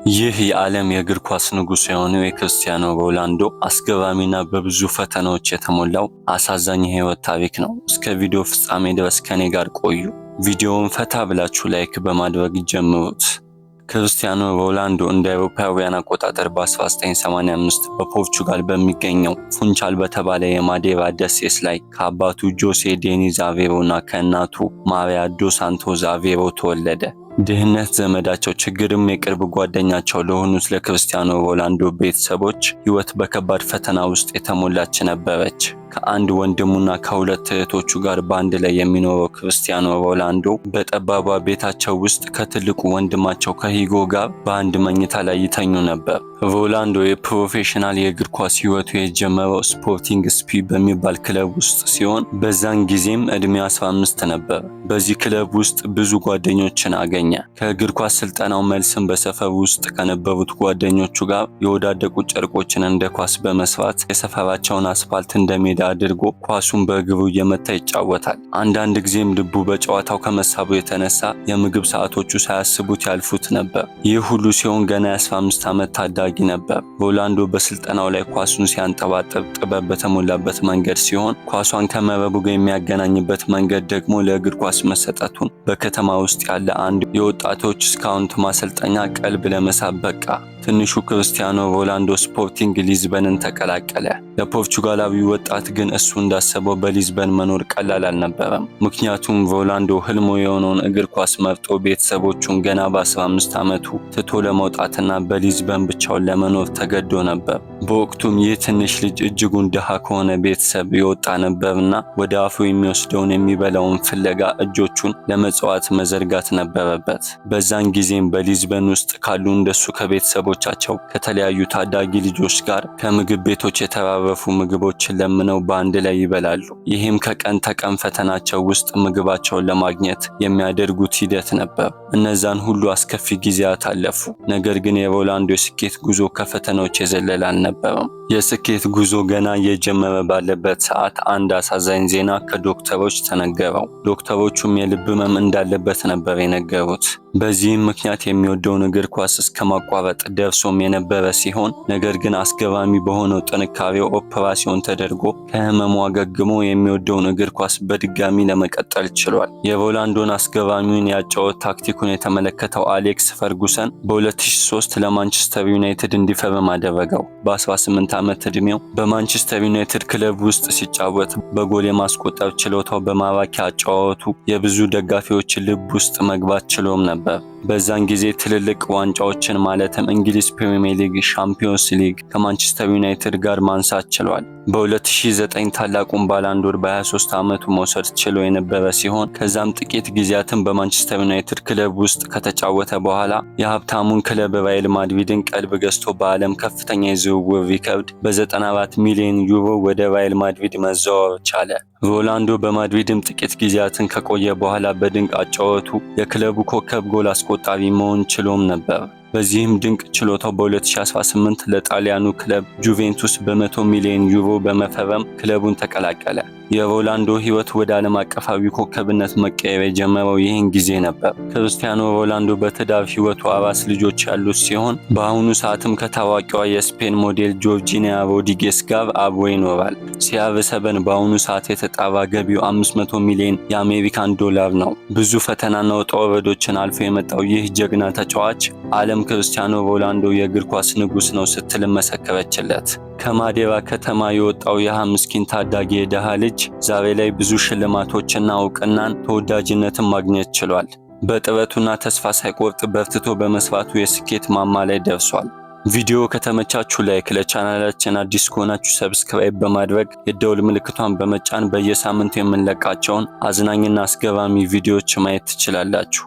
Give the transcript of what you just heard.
ይህ የዓለም የእግር ኳስ ንጉስ የሆነው የክርስቲያኖ ሮናልዶ አስገራሚና በብዙ ፈተናዎች የተሞላው አሳዛኝ የህይወት ታሪክ ነው። እስከ ቪዲዮ ፍጻሜ ድረስ ከኔ ጋር ቆዩ። ቪዲዮውን ፈታ ብላችሁ ላይክ በማድረግ ጀምሩት። ክርስቲያኖ ሮናልዶ እንደ አውሮፓውያን አቆጣጠር በ1985 በፖርቹጋል በሚገኘው ፉንቻል በተባለ የማዴራ ደሴት ላይ ከአባቱ ጆሴ ዴኒዝ አቬሮ እና ከእናቱ ማሪያ ዶ ሳንቶስ አቬሮ ተወለደ። ድህነት ዘመዳቸው ችግርም የቅርብ ጓደኛቸው ለሆኑት ለክርስቲያኖ ሮናልዶ ቤተሰቦች ህይወት በከባድ ፈተና ውስጥ የተሞላች ነበረች። ከአንድ ወንድሙና ከሁለት እህቶቹ ጋር በአንድ ላይ የሚኖረው ክርስቲያኖ ሮናልዶ በጠባቧ ቤታቸው ውስጥ ከትልቁ ወንድማቸው ከሂጎ ጋር በአንድ መኝታ ላይ ይተኙ ነበር። ሮናልዶ የፕሮፌሽናል የእግር ኳስ ህይወቱ የጀመረው ስፖርቲንግ ስፒ በሚባል ክለብ ውስጥ ሲሆን በዛን ጊዜም እድሜው 15 ነበር። በዚህ ክለብ ውስጥ ብዙ ጓደኞችን አገኘ። ከእግር ኳስ ስልጠናው መልስም በሰፈር ውስጥ ከነበሩት ጓደኞቹ ጋር የወዳደቁ ጨርቆችን እንደ ኳስ በመስራት የሰፈራቸውን አስፋልት እንደሜዳ አድርጎ ኳሱን በእግሩ እየመታ ይጫወታል። አንዳንድ ጊዜም ልቡ በጨዋታው ከመሳቡ የተነሳ የምግብ ሰዓቶቹ ሳያስቡት ያልፉት ነበር። ይህ ሁሉ ሲሆን ገና የ15 ዓመት ታዳጊ ነበር። ሮናልዶ በስልጠናው ላይ ኳሱን ሲያንጠባጥብ ጥበብ በተሞላበት መንገድ ሲሆን ኳሷን ከመረቡ ጋር የሚያገናኝበት መንገድ ደግሞ ለእግር ኳስ መሰጠቱን በከተማ ውስጥ ያለ አንድ የወጣቶች ስካውት ማሰልጠኛ ቀልብ ለመሳብ በቃ። ትንሹ ክርስቲያኖ ሮናልዶ ስፖርቲንግ ሊዝበንን ተቀላቀለ። ለፖርቹጋላዊ ወጣት ግን እሱ እንዳሰበው በሊዝበን መኖር ቀላል አልነበረም። ምክንያቱም ሮናልዶ ህልሙ የሆነውን እግር ኳስ መርጦ ቤተሰቦቹን ገና በ15 ዓመቱ ትቶ ለመውጣትና በሊዝበን ብቻውን ለመኖር ተገዶ ነበር። በወቅቱም ይህ ትንሽ ልጅ እጅጉን ድሃ ከሆነ ቤተሰብ የወጣ ነበርና ወደ አፉ የሚወስደውን የሚበላውን ፍለጋ እጆቹን ለመጽዋት መዘርጋት ነበረበት። በዛን ጊዜም በሊዝበን ውስጥ ካሉ እንደሱ ከቤተሰቦቻቸው ከተለያዩ ታዳጊ ልጆች ጋር ከምግብ ቤቶች የተራረፉ ምግቦችን ለምነው በአንድ ላይ ይበላሉ። ይህም ከቀን ተቀን ፈተናቸው ውስጥ ምግባቸውን ለማግኘት የሚያደርጉት ሂደት ነበር። እነዛን ሁሉ አስከፊ ጊዜያት አለፉ። ነገር ግን የሮናልዶ የስኬት ጉዞ ከፈተናዎች የዘለለ አልነበረም። የስኬት ጉዞ ገና እየጀመረ ባለበት ሰዓት አንድ አሳዛኝ ዜና ከዶክተሮች ተነገረው። ዶክተሮቹም የልብ ህመም እንዳለበት ነበር የነገሩት። በዚህም ምክንያት የሚወደውን እግር ኳስ እስከ ማቋረጥ ደርሶም የነበረ ሲሆን ነገር ግን አስገራሚ በሆነው ጥንካሬው ኦፕራሲዮን ተደርጎ ከህመሙ አገግሞ የሚወደውን እግር ኳስ በድጋሚ ለመቀጠል ችሏል። የሮናልዶን አስገራሚውን ያጫወት ታክቲኩን የተመለከተው አሌክስ ፈርጉሰን በ2003 ለማንቸስተር ዩናይትድ እንዲፈርም አደረገው። በ18 ዓመት ዕድሜው በማንቸስተር ዩናይትድ ክለብ ውስጥ ሲጫወት በጎል የማስቆጠር ችሎታው በማራኪ አጫዋወቱ የብዙ ደጋፊዎች ልብ ውስጥ መግባት ችሎም ነበር። በዛን ጊዜ ትልልቅ ዋንጫዎችን ማለትም እንግሊዝ ፕሪሚየር ሊግ፣ ሻምፒዮንስ ሊግ ከማንቸስተር ዩናይትድ ጋር ማንሳት ችሏል። በ2009 ታላቁን ባላንዶር በ23 ዓመቱ መውሰድ ችሎ የነበረ ሲሆን ከዛም ጥቂት ጊዜያትን በማንቸስተር ዩናይትድ ክለብ ውስጥ ከተጫወተ በኋላ የሀብታሙን ክለብ ሪያል ማድሪድን ቀልብ ገዝቶ በዓለም ከፍተኛ የዝውውር ሪከርድ በ94 ሚሊዮን ዩሮ ወደ ሪያል ማድሪድ መዘዋወር ቻለ። ሮናልዶ በማድሪድም ጥቂት ጊዜያትን ከቆየ በኋላ በድንቅ አጫወቱ የክለቡ ኮከብ ጎል አስቆጣሪ መሆን ችሎም ነበር። በዚህም ድንቅ ችሎታው በ2018 ለጣሊያኑ ክለብ ጁቬንቱስ በ100 ሚሊዮን ዩሮ በመፈረም ክለቡን ተቀላቀለ። የሮናልዶ ህይወት ወደ ዓለም አቀፋዊ ኮከብነት መቀየር የጀመረው ይህን ጊዜ ነበር። ክርስቲያኖ ሮናልዶ በትዳር ህይወቱ 4 ልጆች ያሉት ሲሆን በአሁኑ ሰዓትም ከታዋቂዋ የስፔን ሞዴል ጆርጂና ሮድሪጌስ ጋር አብሮ ይኖራል። CR7 በአሁኑ ሰዓት የተጣራ ገቢው 500 ሚሊዮን የአሜሪካን ዶላር ነው። ብዙ ፈተናና ውጣ ውረዶችን አልፎ የመጣው ይህ ጀግና ተጫዋች ዓለም ክርስቲያኖ ሮናልዶ የእግር ኳስ ንጉስ ነው ስትል መሰከረችለት። ከማዴራ ከተማ የወጣው የሃ ምስኪን ታዳጊ የደሃ ልጅ ዛሬ ላይ ብዙ ሽልማቶችና እውቅናን ተወዳጅነትን ማግኘት ችሏል። በጥረቱና ተስፋ ሳይቆርጥ በርትቶ በመስራቱ የስኬት ማማ ላይ ደርሷል። ቪዲዮ ከተመቻችሁ ላይክ፣ ለቻናላችን አዲስ ከሆናችሁ ሰብስክራይብ በማድረግ የደውል ምልክቷን በመጫን በየሳምንቱ የምንለቃቸውን አዝናኝና አስገራሚ ቪዲዮዎች ማየት ትችላላችሁ።